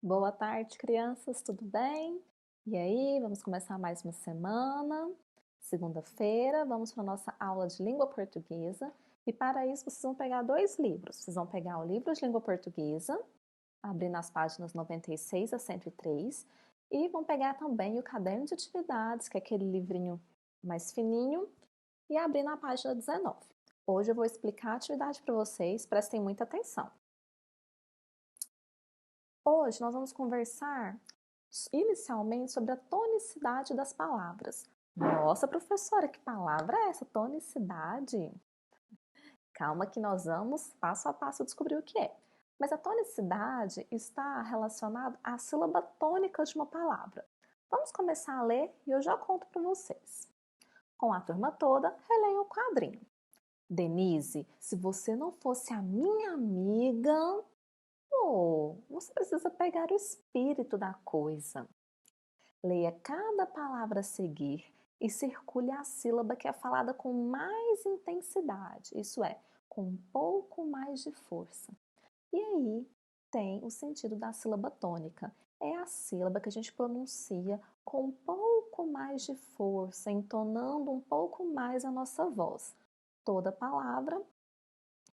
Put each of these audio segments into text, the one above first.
Boa tarde, crianças, tudo bem? E aí, vamos começar mais uma semana. Segunda-feira, vamos para a nossa aula de língua portuguesa. E para isso, vocês vão pegar dois livros. Vocês vão pegar o livro de língua portuguesa, abrir nas páginas 96 a 103, e vão pegar também o caderno de atividades, que é aquele livrinho mais fininho, e abrir na página 19. Hoje eu vou explicar a atividade para vocês, prestem muita atenção. Hoje nós vamos conversar inicialmente sobre a tonicidade das palavras. Nossa, professora, que palavra é essa? Tonicidade? Calma que nós vamos passo a passo descobrir o que é. Mas a tonicidade está relacionada à sílaba tônica de uma palavra. Vamos começar a ler e eu já conto para vocês. Com a turma toda, releia o quadrinho. Denise, se você não fosse a minha amiga, você precisa pegar o espírito da coisa. Leia cada palavra a seguir e circule a sílaba que é falada com mais intensidade, isso é, com um pouco mais de força. E aí tem o sentido da sílaba tônica. É a sílaba que a gente pronuncia com um pouco mais de força, entonando um pouco mais a nossa voz. Toda palavra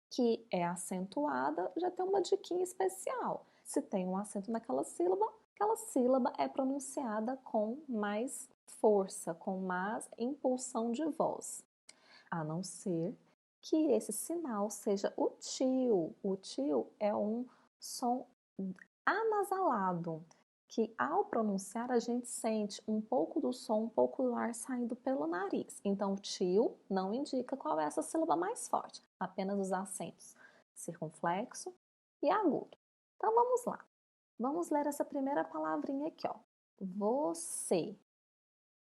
que é acentuada já tem uma diquinha especial. Se tem um acento naquela sílaba é pronunciada com mais força, com mais impulsão de voz. A não ser que esse sinal seja o tio. O tio é um som anasalado, que ao pronunciar a gente sente um pouco do som, um pouco do ar saindo pelo nariz. Então, o tio não indica qual é essa sílaba mais forte, apenas os acentos circunflexo e agudo. Então, vamos lá. Vamos ler essa primeira palavrinha aqui, ó. Você.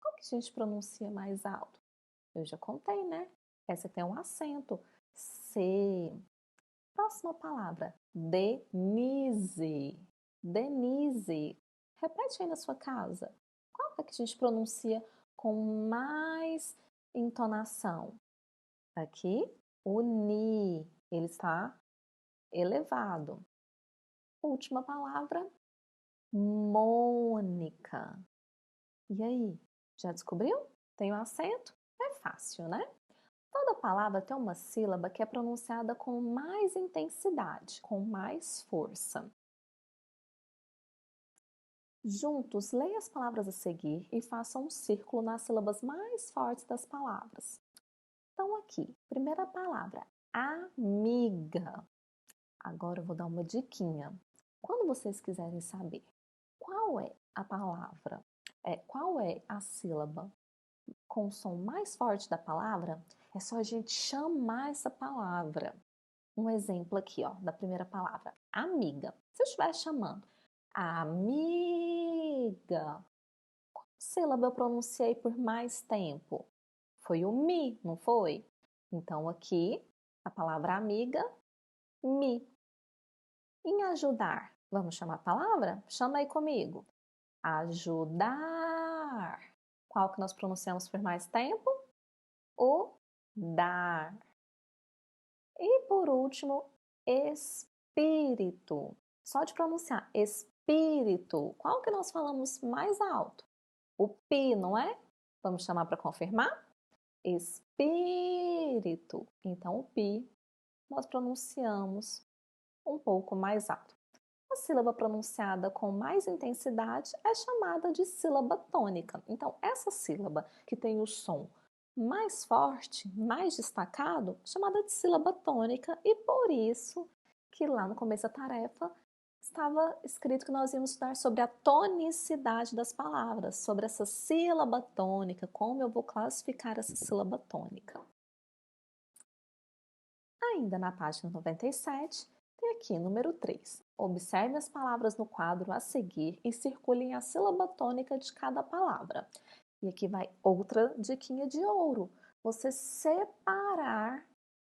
Como que a gente pronuncia mais alto? Eu já contei, né? Essa tem um acento. C. Próxima palavra. Denise. Denise. Repete aí na sua casa. Qual é que a gente pronuncia com mais entonação? Aqui, o ni. Ele está elevado. Última palavra, Mônica. E aí, já descobriu? Tem um acento? É fácil, né? Toda palavra tem uma sílaba que é pronunciada com mais intensidade, com mais força. Juntos, leia as palavras a seguir e faça um círculo nas sílabas mais fortes das palavras. Então, aqui, primeira palavra, amiga. Agora eu vou dar uma diquinha. Quando vocês quiserem saber qual é a palavra, qual é a sílaba com o som mais forte da palavra, é só a gente chamar essa palavra. Um exemplo aqui, ó, da primeira palavra, amiga. Se eu estiver chamando amiga, qual sílaba eu pronunciei por mais tempo? Foi o mi, não foi? Então aqui, a palavra amiga, mi. Em ajudar, vamos chamar a palavra? Chama aí comigo. Ajudar. Qual que nós pronunciamos por mais tempo? O dar. E por último, espírito. Só de pronunciar espírito, qual que nós falamos mais alto? O pi, não é? Vamos chamar para confirmar? Espírito. Então, o pi nós pronunciamos um pouco mais alto. A sílaba pronunciada com mais intensidade é chamada de sílaba tônica. Então, essa sílaba que tem o som mais forte, mais destacado, chamada de sílaba tônica, e por isso que lá no começo da tarefa estava escrito que nós íamos estudar sobre a tonicidade das palavras, sobre essa sílaba tônica, como eu vou classificar essa sílaba tônica. Ainda na página 97, tem aqui número 3. Observe as palavras no quadro a seguir e circulem a sílaba tônica de cada palavra. E aqui vai outra diquinha de ouro. Você separar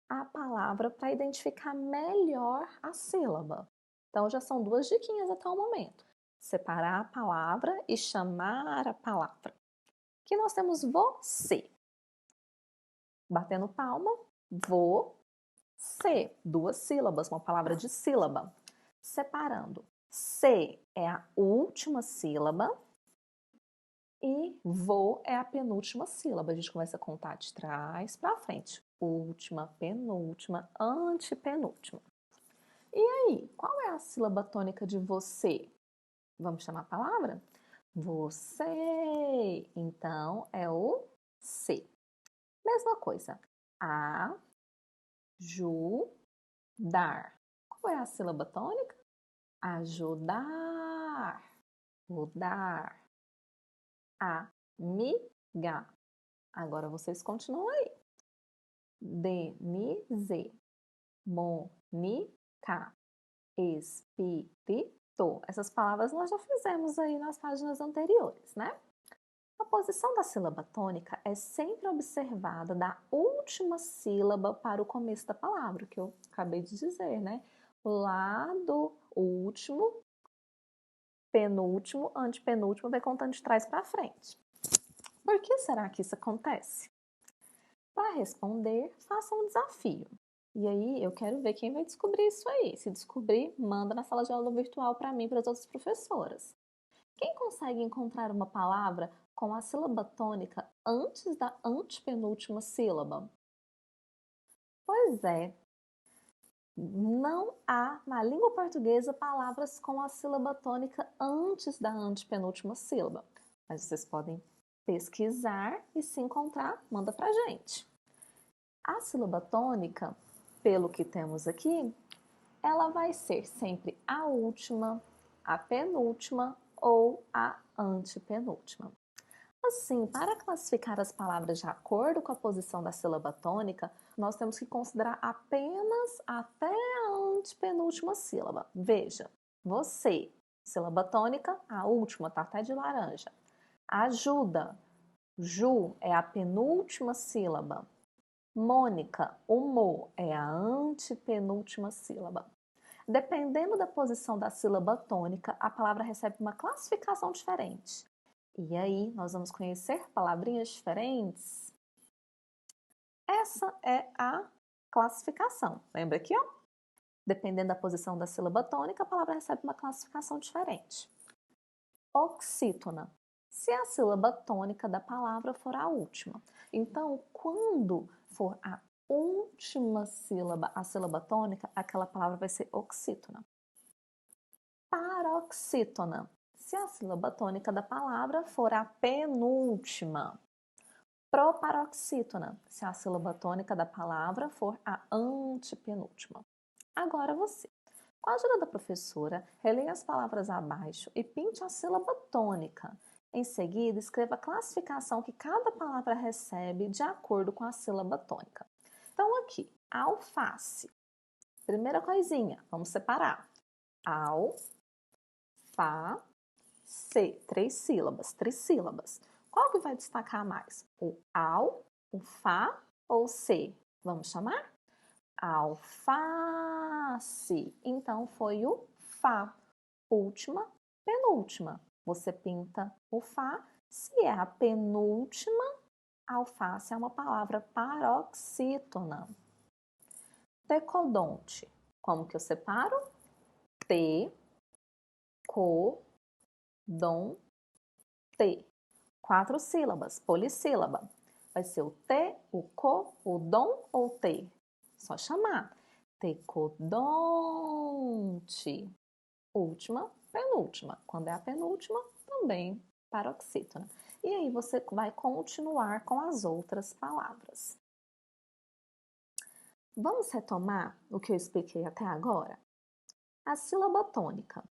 a palavra para identificar melhor a sílaba. Então, já são duas diquinhas até o momento. Separar a palavra e chamar a palavra. Aqui nós temos você. Batendo palma, você. Duas sílabas, uma palavra de sílaba. Separando. C é a última sílaba e vo é a penúltima sílaba. A gente começa a contar de trás para frente. Última, penúltima, antepenúltima. E aí, qual é a sílaba tônica de você? Vamos chamar a palavra? Você. Então, é o C. Mesma coisa. Ajudar. Qual é a sílaba tônica? Ajudar. Mudar. Amiga. Agora vocês continuam aí. Denise. Mônica. Espírito. Essas palavras nós já fizemos aí nas páginas anteriores, né? A posição da sílaba tônica é sempre observada da última sílaba para o começo da palavra, que eu acabei de dizer, né? Lá do último, penúltimo, antepenúltimo, vai contando de trás para frente. Por que será que isso acontece? Para responder, faça um desafio. E aí, eu quero ver quem vai descobrir isso aí. Se descobrir, manda na sala de aula virtual para mim e para as outras professoras. Quem consegue encontrar uma palavra com a sílaba tônica antes da antepenúltima sílaba? Pois é, não há na língua portuguesa palavras com a sílaba tônica antes da antepenúltima sílaba. Mas vocês podem pesquisar e se encontrar, manda pra gente. A sílaba tônica, pelo que temos aqui, ela vai ser sempre a última, a penúltima ou a antepenúltima. Assim, para classificar as palavras de acordo com a posição da sílaba tônica, nós temos que considerar apenas até a antepenúltima sílaba. Veja, você, sílaba tônica, a última, tá até de laranja. Ajuda, ju é a penúltima sílaba. Mônica, o mo é a antepenúltima sílaba. Dependendo da posição da sílaba tônica, a palavra recebe uma classificação diferente. E aí, nós vamos conhecer palavrinhas diferentes? Essa é a classificação. Lembra aqui, ó? Dependendo da posição da sílaba tônica, a palavra recebe uma classificação diferente. Oxítona. Se a sílaba tônica da palavra for a última. Então, quando for a última sílaba, a sílaba tônica, aquela palavra vai ser oxítona. Paroxítona. Se a sílaba tônica da palavra for a penúltima. Proparoxítona. Se a sílaba tônica da palavra for a antepenúltima. Agora você. Com a ajuda da professora, releia as palavras abaixo e pinte a sílaba tônica. Em seguida, escreva a classificação que cada palavra recebe de acordo com a sílaba tônica. Então, aqui, alface. Primeira coisinha, vamos separar. Al, fa, se. Três sílabas, trissílabas. Qual que vai destacar mais? O al, o fa ou o se? Vamos chamar? Alface. Então, foi o Fá. Última, penúltima. Você pinta o Fá. Se é a penúltima, alface é uma palavra paroxítona. Tecodonte. Como que eu separo? T, co, dom, T. 4 sílabas, polissílaba. Vai ser o T, o co, o dom ou T? Só chamar. Tecodonte. Última, penúltima. Quando é a penúltima, também paroxítona. E aí você vai continuar com as outras palavras. Vamos retomar o que eu expliquei até agora? A sílaba tônica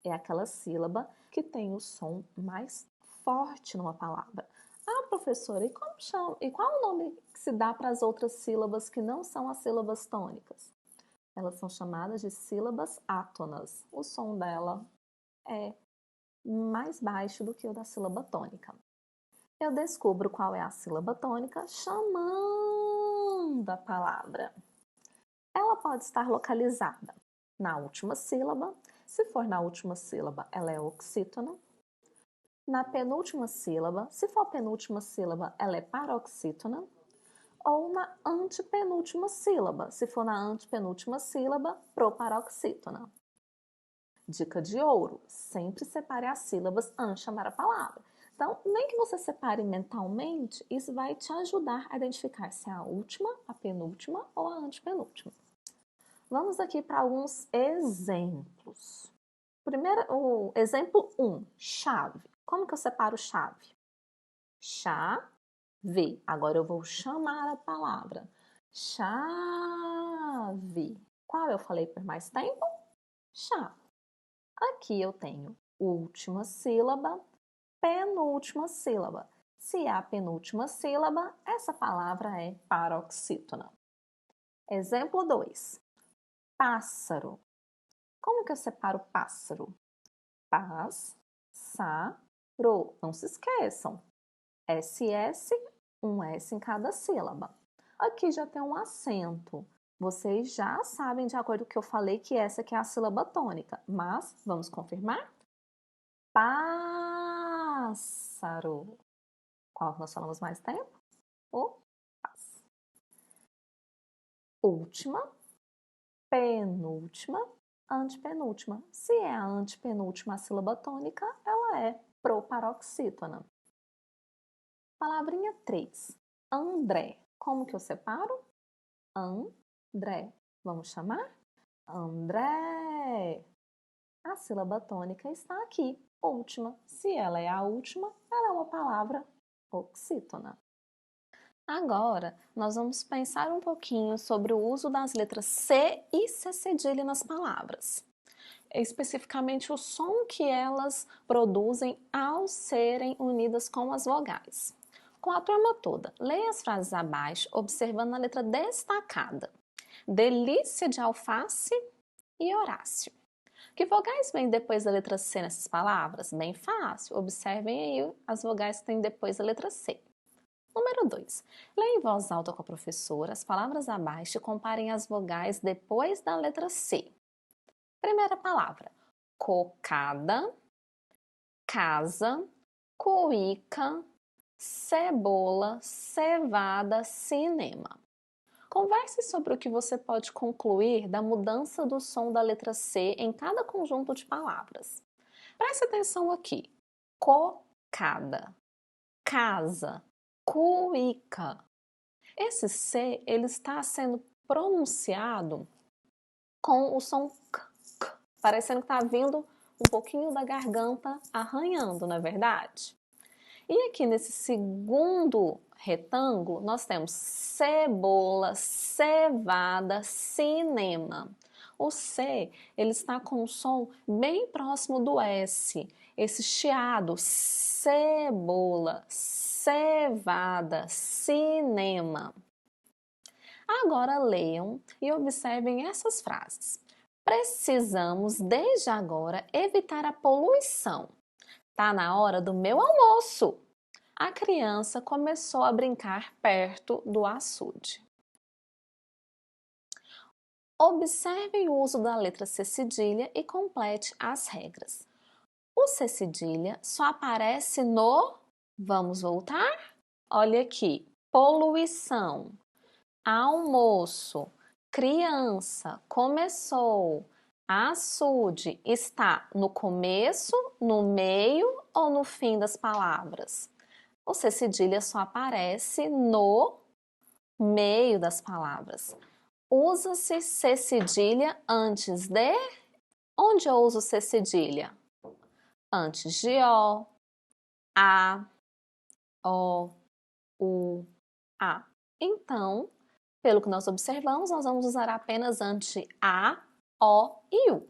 é aquela sílaba que tem o som mais forte numa palavra. Ah, professora, e como chama? E qual o nome que se dá para as outras sílabas que não são as sílabas tônicas? Elas são chamadas de sílabas átonas. O som dela é mais baixo do que o da sílaba tônica. Eu descubro qual é a sílaba tônica chamando a palavra. Ela pode estar localizada na última sílaba. Se for na última sílaba, ela é oxítona. Na penúltima sílaba, se for a penúltima sílaba, ela é paroxítona. Ou na antepenúltima sílaba, se for na antepenúltima sílaba, proparoxítona. Dica de ouro, sempre separe as sílabas antes de chamar a palavra. Então, nem que você separe mentalmente, isso vai te ajudar a identificar se é a última, a penúltima ou a antepenúltima. Vamos aqui para alguns exemplos. Primeiro, o exemplo 1, chave. Como que eu separo chave? Chave. Agora eu vou chamar a palavra. Chave. Qual eu falei por mais tempo? Chave. Aqui eu tenho última sílaba, penúltima sílaba. Se é a penúltima sílaba, essa palavra é paroxítona. Exemplo 2. Pássaro. Como que eu separo pássaro? Pás-sa-ro. Não se esqueçam. SS, um S em cada sílaba. Aqui já tem um acento. Vocês já sabem, de acordo com o que eu falei, que essa aqui é a sílaba tônica. Mas, vamos confirmar? Pássaro. Qual que nós falamos mais tempo? O pás. Última, penúltima, antepenúltima. Se é a antepenúltima a sílaba tônica, ela é proparoxítona. Palavrinha 3. André. Como que eu separo? André. Vamos chamar? André. A sílaba tônica está aqui, última. Se ela é a última, ela é uma palavra oxítona. Agora, nós vamos pensar um pouquinho sobre o uso das letras C e C cedilha nas palavras. Especificamente o som que elas produzem ao serem unidas com as vogais. Com a turma toda, leia as frases abaixo, observando a letra destacada. Delícia de alface e Horácio. Que vogais vêm depois da letra C nessas palavras? Bem fácil. Observem aí as vogais que tem depois da letra C. Número 2. Leia em voz alta com a professora as palavras abaixo e comparem as vogais depois da letra C. Primeira palavra. Cocada, casa, cuíca, cebola, cevada, cinema. Converse sobre o que você pode concluir da mudança do som da letra C em cada conjunto de palavras. Preste atenção aqui. Cocada, casa, cuíca. Esse C, ele está sendo pronunciado com o som k, parecendo que está vindo um pouquinho da garganta arranhando, não é verdade? E aqui nesse segundo retângulo, nós temos cebola, cevada, cinema. O C, ele está com um som bem próximo do S. Esse chiado, cebola, cevada, cinema. Agora leiam e observem essas frases. Precisamos, desde agora, evitar a poluição. Tá na hora do meu almoço. A criança começou a brincar perto do açude. Observem o uso da letra C cedilha e complete as regras. O C cedilha só aparece no... Vamos voltar? Olha aqui. Poluição, almoço, criança, começou, açude. Está no começo, no meio ou no fim das palavras? O C cedilha só aparece no meio das palavras. Usa-se C cedilha antes de... Onde eu uso C cedilha? Antes de O, A, O, U, A. Então, pelo que nós observamos, nós vamos usar apenas antes de A, O e U.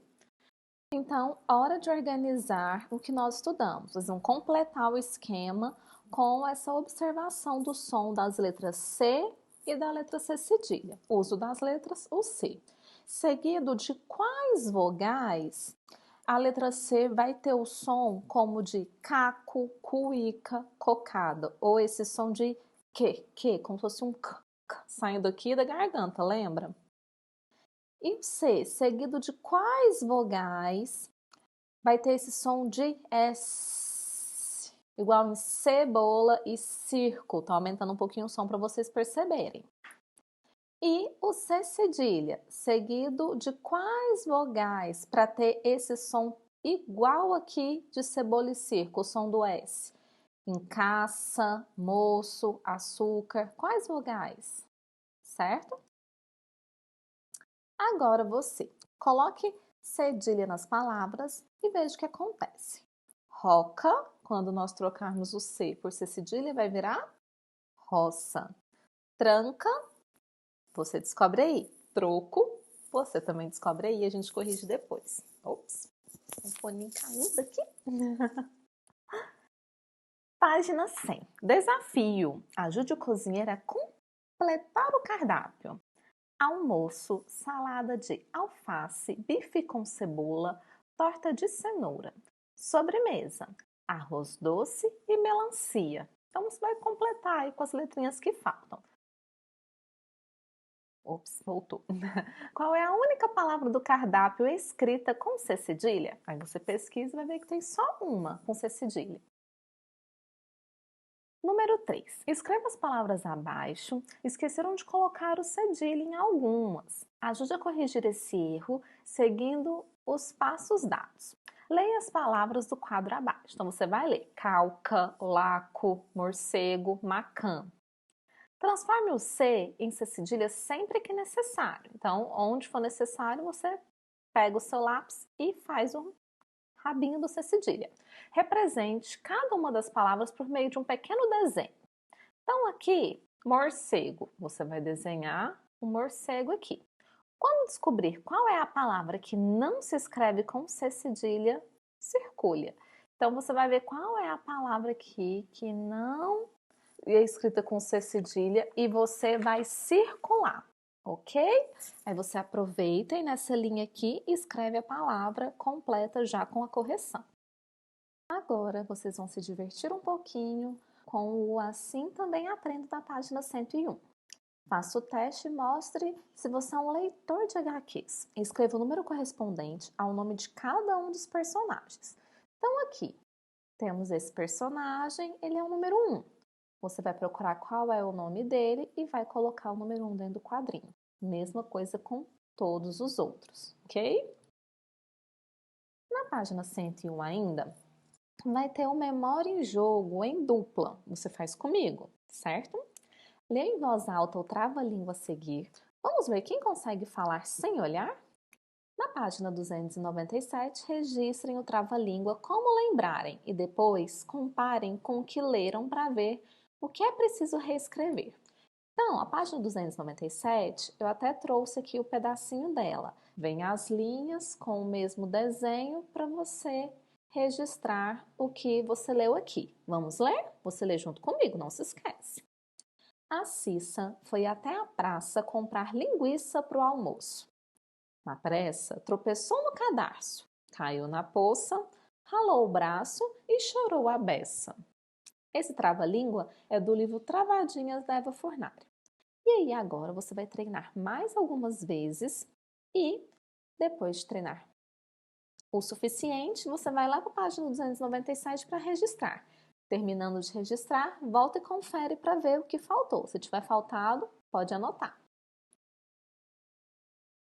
Então, hora de organizar o que nós estudamos. Nós vamos completar o esquema com essa observação do som das letras C e da letra C cedilha. Uso das letras, o C. Seguido de quais vogais a letra C vai ter o som como de caco, cuíca, cocada, ou esse som de que, como se fosse um k, saindo aqui da garganta, lembra? E o C, seguido de quais vogais vai ter esse som de S, igual em cebola e circo. Tá aumentando um pouquinho o som para vocês perceberem. E o C cedilha, seguido de quais vogais para ter esse som igual aqui de cebola e circo, o som do S? Em caça, moço, açúcar, quais vogais? Certo? Agora você coloque cedilha nas palavras e veja o que acontece. Roca, quando nós trocarmos o C por C cedilha, vai virar roça. Tranca, você descobre aí. Troco, você também descobre aí e a gente corrige depois. Ops, um foninho caindo aqui. Página 100. Desafio. Ajude o cozinheiro a completar o cardápio. Almoço, salada de alface, bife com cebola, torta de cenoura. Sobremesa, arroz doce e melancia. Então você vai completar aí com as letrinhas que faltam. Ops, voltou. Qual é a única palavra do cardápio escrita com C cedilha? Aí você pesquisa e vai ver que tem só uma com C cedilha. Número 3. Escreva as palavras abaixo. Esqueceram de colocar o cedilha em algumas. Ajude a corrigir esse erro seguindo os passos dados. Leia as palavras do quadro abaixo. Então você vai ler calca, laco, morcego, maçã. Transforme o C em C cedilha sempre que necessário. Então, onde for necessário, você pega o seu lápis e faz um rabinho do C cedilha. Represente cada uma das palavras por meio de um pequeno desenho. Então, aqui, morcego, você vai desenhar um morcego aqui. Quando descobrir qual é a palavra que não se escreve com C cedilha, circule. Então, você vai ver qual é a palavra aqui que não é escrita com C cedilha e você vai circular, ok? Aí você aproveita e nessa linha aqui escreve a palavra completa já com a correção. Agora vocês vão se divertir um pouquinho com o Assim Também Aprendo da página 101. Faça o teste e mostre se você é um leitor de HQs. Escreva o número correspondente ao nome de cada um dos personagens. Então aqui temos esse personagem, ele é o número 1. Você vai procurar qual é o nome dele e vai colocar o número 1 dentro do quadrinho. Mesma coisa com todos os outros, ok? Na página 101 ainda, vai ter o Memória em Jogo em dupla. Você faz comigo, certo? Lê em voz alta o trava-língua a seguir. Vamos ver quem consegue falar sem olhar? Na página 297, registrem o trava-língua como lembrarem e depois comparem com o que leram para ver o que é preciso reescrever. Então, a página 297, eu até trouxe aqui o pedacinho dela. Vem as linhas com o mesmo desenho para você registrar o que você leu aqui. Vamos ler? Você lê junto comigo, não se esquece. A Cissa foi até a praça comprar linguiça para o almoço. Na pressa, tropeçou no cadarço, caiu na poça, ralou o braço e chorou a beça. Esse trava-língua é do livro Travadinhas da Eva Fornari. E aí agora você vai treinar mais algumas vezes e depois de treinar o suficiente, você vai lá para a página 297 para registrar. Terminando de registrar, volta e confere para ver o que faltou. Se tiver faltado, pode anotar.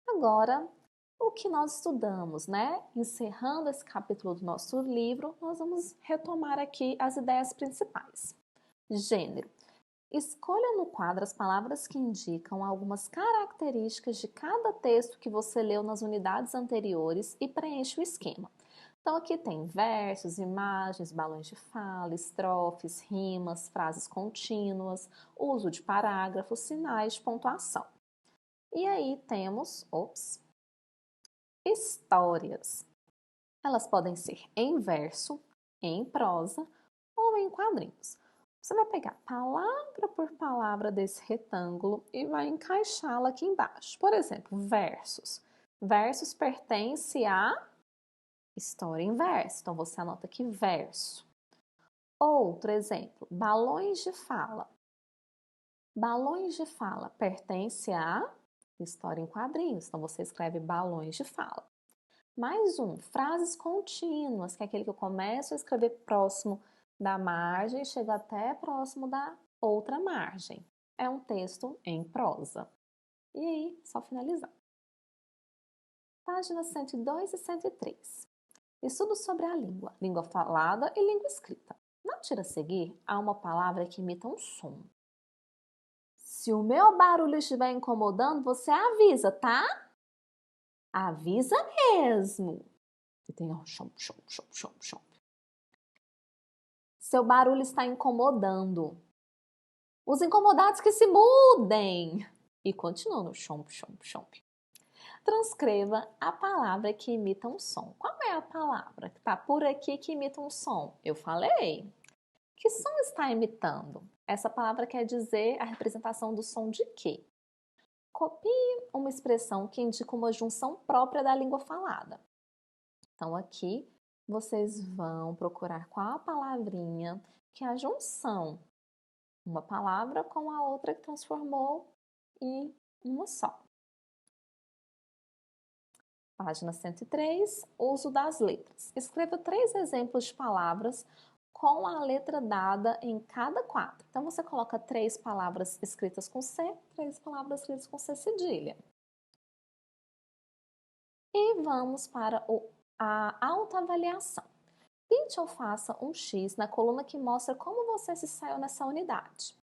Agora, o que nós estudamos, né? Encerrando esse capítulo do nosso livro, nós vamos retomar aqui as ideias principais. Gênero. Escolha no quadro as palavras que indicam algumas características de cada texto que você leu nas unidades anteriores e preencha o esquema. Então, aqui tem versos, imagens, balões de fala, estrofes, rimas, frases contínuas, uso de parágrafos, sinais de pontuação. E aí temos, histórias. Elas podem ser em verso, em prosa ou em quadrinhos. Você vai pegar palavra por palavra desse retângulo e vai encaixá-la aqui embaixo. Por exemplo, versos. Versos pertence à história em verso. Então, você anota aqui verso. Outro exemplo, balões de fala. Balões de fala pertence à história em quadrinhos. Então, você escreve balões de fala. Mais um, frases contínuas, que é aquele que eu começo a escrever próximo da margem, chega até próximo da outra margem. É um texto em prosa. E aí, só finalizar. Páginas 102 e 103. Estudo sobre a língua falada e língua escrita. Na tira a seguir, há uma palavra que imita um som. Se o meu barulho estiver incomodando, você avisa, tá? Avisa mesmo. E tem um chom, chom, chom, chom, chom. Seu barulho está incomodando. Os incomodados que se mudem. E continua no chom, chom, chom. Transcreva a palavra que imita um som. Qual é a palavra que está por aqui que imita um som? Eu falei. Que som está imitando? Essa palavra quer dizer a representação do som de quê? Copie uma expressão que indica uma junção própria da língua falada. Então, aqui, vocês vão procurar qual a palavrinha que é a junção. Uma palavra com a outra que transformou em uma só. Página 103, uso das letras. Escreva 3 exemplos de palavras com a letra dada em cada quadro. Então, você coloca 3 palavras escritas com C, 3 palavras escritas com C cedilha. E vamos para a autoavaliação. Pinte ou faça um X na coluna que mostra como você se saiu nessa unidade.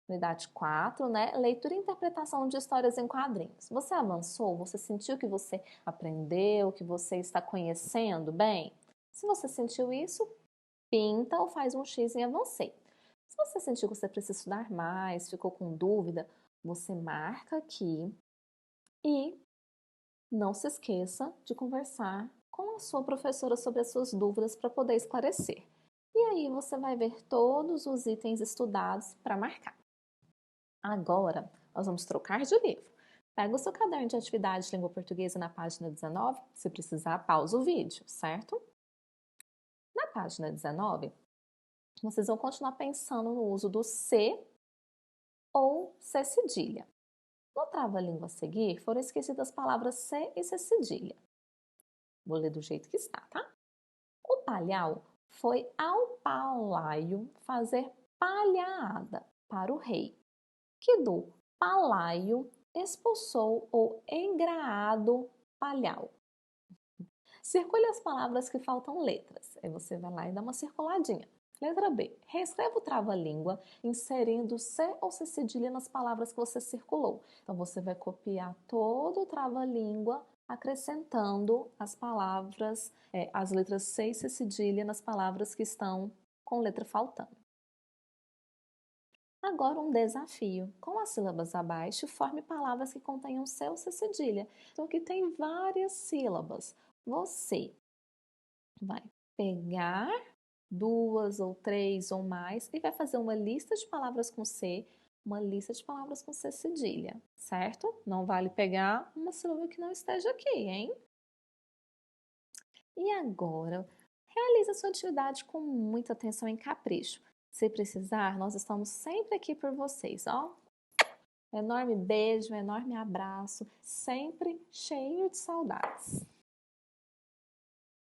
Unidade 4, né? Leitura e interpretação de histórias em quadrinhos. Você avançou? Você sentiu que você aprendeu, que você está conhecendo bem? Se você sentiu isso, pinta ou faz um X em avancei. Se você sentiu que você precisa estudar mais, ficou com dúvida, você marca aqui e não se esqueça de conversar com a sua professora sobre as suas dúvidas para poder esclarecer. E aí você vai ver todos os itens estudados para marcar. Agora, nós vamos trocar de livro. Pega o seu caderno de atividade de língua portuguesa na página 19. Se precisar, pausa o vídeo, certo? Na página 19, vocês vão continuar pensando no uso do C ou C cedilha. No trava-língua a seguir, foram esquecidas as palavras C e C cedilha. Vou ler do jeito que está, tá? O palhau foi ao palaio fazer palhaada para o rei, que do palaio expulsou o engraado palhau. Circule as palavras que faltam letras. Aí você vai lá e dá uma circuladinha. Letra B. Reescreva o trava-língua inserindo C ou C cedilha nas palavras que você circulou. Então, você vai copiar todo o trava-língua acrescentando as palavras, as letras C e C cedilha nas palavras que estão com letra faltando. Agora um desafio. Com as sílabas abaixo, forme palavras que contenham C ou C cedilha. Então, aqui tem várias sílabas. Você vai pegar 2 ou 3 ou mais e vai fazer uma lista de palavras com C, uma lista de palavras com C cedilha, certo? Não vale pegar uma sílaba que não esteja aqui, hein? E agora, realize a sua atividade com muita atenção e capricho. Se precisar, nós estamos sempre aqui por vocês, ó. Um enorme beijo, um enorme abraço, sempre cheio de saudades.